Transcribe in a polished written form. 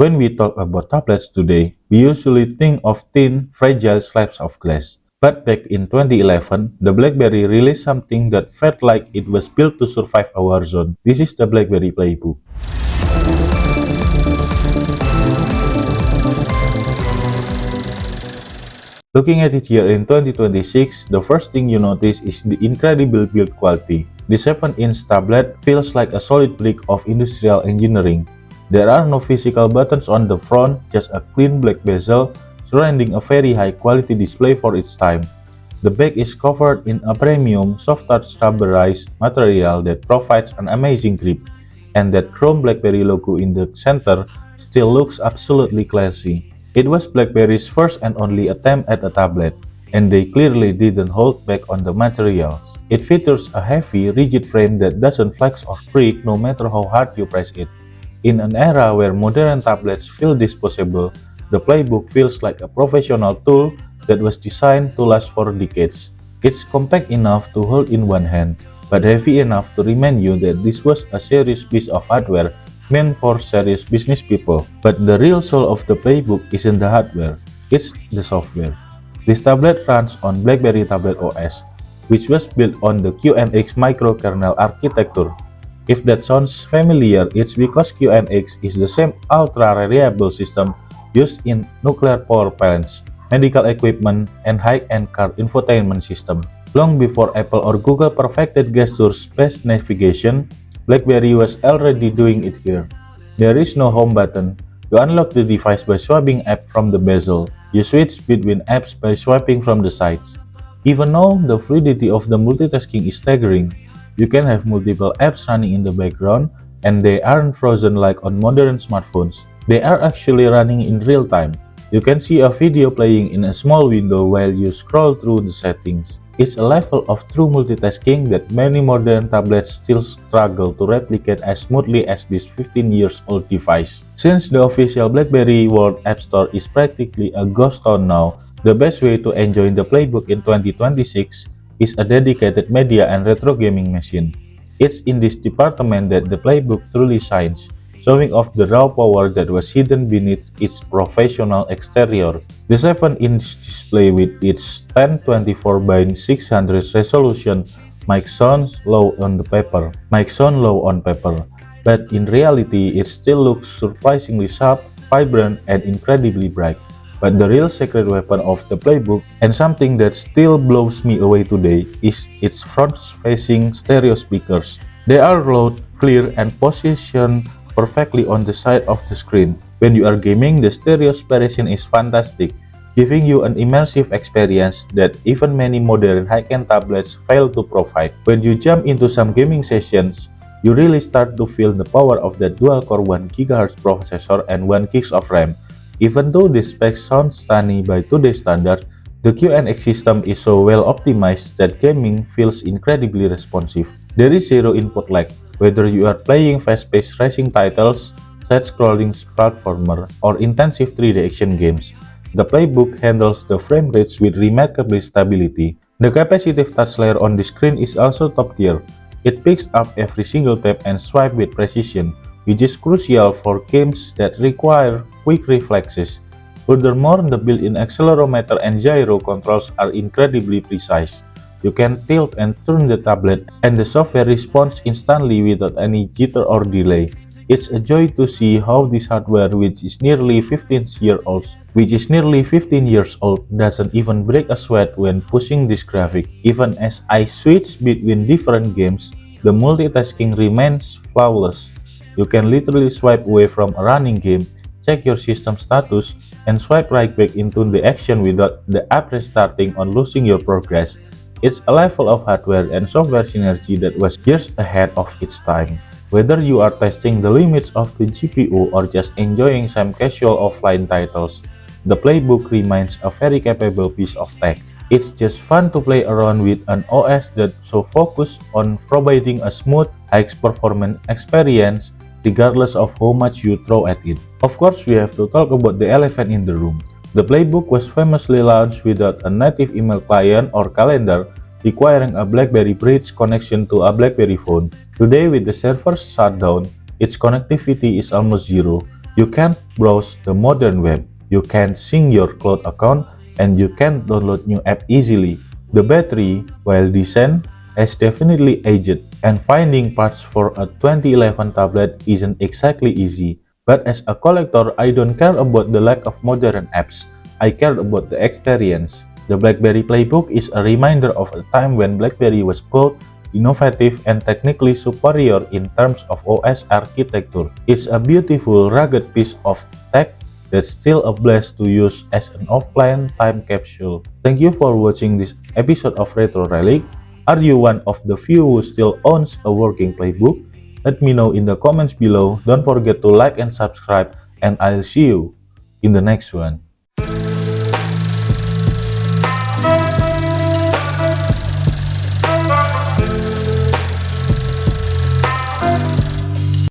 When we talk about tablets today, we usually think of thin, fragile slabs of glass. But back in 2011, the BlackBerry released something that felt like it was built to survive a war zone. This is the BlackBerry Playbook. Looking at it here in 2026, the first thing you notice is the incredible build quality. The 7-inch tablet feels like a solid brick of industrial engineering. There are no physical buttons on the front, just a clean black bezel surrounding a very high quality display for its time. The back is covered in a premium soft-touch rubberized material that provides an amazing grip, and that chrome BlackBerry logo in the center still looks absolutely classy. It was BlackBerry's first and only attempt at a tablet, and they clearly didn't hold back on the materials. It features a heavy, rigid frame that doesn't flex or creak no matter how hard you press it. In an era where modern tablets feel disposable, the Playbook feels like a professional tool that was designed to last for decades. It's compact enough to hold in one hand, but heavy enough to remind you that this was a serious piece of hardware meant for serious business people. But the real soul of the Playbook isn't the hardware, it's the software. This tablet runs on BlackBerry Tablet OS, which was built on the QNX microkernel architecture. If that sounds familiar, it's because QNX is the same ultra-reliable system used in nuclear power plants, medical equipment, and high-end car infotainment system. Long before Apple or Google perfected gestures-based navigation, BlackBerry was already doing it here. There is no home button. You unlock the device by swiping apps from the bezel. You switch between apps by swiping from the sides. Even though the fluidity of the multitasking is staggering, you can have multiple apps running in the background, and they aren't frozen like on modern smartphones. They are actually running in real time. You can see a video playing in a small window while you scroll through the settings. It's a level of true multitasking that many modern tablets still struggle to replicate as smoothly as this 15-year-old device. Since the official BlackBerry World App Store is practically a ghost town now, the best way to enjoy the Playbook in 2026 is a dedicated media and retro gaming machine. It's in this department that the Playbook truly shines, showing off the raw power that was hidden beneath its professional exterior. The 7-inch display with its 1024 by 600 resolution might sound low on paper, but in reality it still looks surprisingly sharp, vibrant, and incredibly bright. But the real secret weapon of the Playbook, and something that still blows me away today, is its front-facing stereo speakers. They are loud, clear, and positioned perfectly on the side of the screen. When you are gaming, the stereo separation is fantastic, giving you an immersive experience that even many modern high-end tablets fail to provide. When you jump into some gaming sessions, you really start to feel the power of that dual-core 1 GHz processor and 1 GB of RAM. Even though the specs sound stunning by today's standard, the QNX system is so well optimized that gaming feels incredibly responsive. There is zero input lag. Whether you are playing fast-paced racing titles, side-scrolling platformer, or intensive 3D action games, the Playbook handles the frame rates with remarkable stability. The capacitive touch layer on the screen is also top tier. It picks up every single tap and swipe with precision, which is crucial for games that require quick reflexes. Furthermore, the built-in accelerometer and gyro controls are incredibly precise. You can tilt and turn the tablet, and the software responds instantly without any jitter or delay. It's a joy to see how this hardware, which is nearly 15 years old, doesn't even break a sweat when pushing this graphic. Even as I switch between different games, the multitasking remains flawless. You can literally swipe away from a running game, check your system status, and swipe right back into the action without the app restarting or losing your progress. It's a level of hardware and software synergy that was years ahead of its time. Whether you are testing the limits of the GPU or just enjoying some casual offline titles, the Playbook remains a very capable piece of tech. It's just fun to play around with an OS that's so focused on providing a smooth, high-performance experience regardless of how much you throw at it. Of course, we have to talk about the elephant in the room. The Playbook was famously launched without a native email client or calendar, requiring a BlackBerry bridge connection to a BlackBerry phone. Today, with the servers shut down, its connectivity is almost zero. You can't browse the modern web, you can't sync your cloud account, and you can't download new app easily. The battery, while decent, has definitely aged, and finding parts for a 2011 tablet isn't exactly easy. But as a collector, I don't care about the lack of modern apps, I care about the experience. The BlackBerry Playbook is a reminder of a time when BlackBerry was bold, innovative, and technically superior in terms of OS architecture. It's a beautiful, rugged piece of tech that's still a blast to use as an offline time capsule. Thank you for watching this episode of Retro Relic. Are you one of the few who still owns a working playbook? Let me know in the comments below. Don't forget to like and subscribe, and I'll see you in the next one.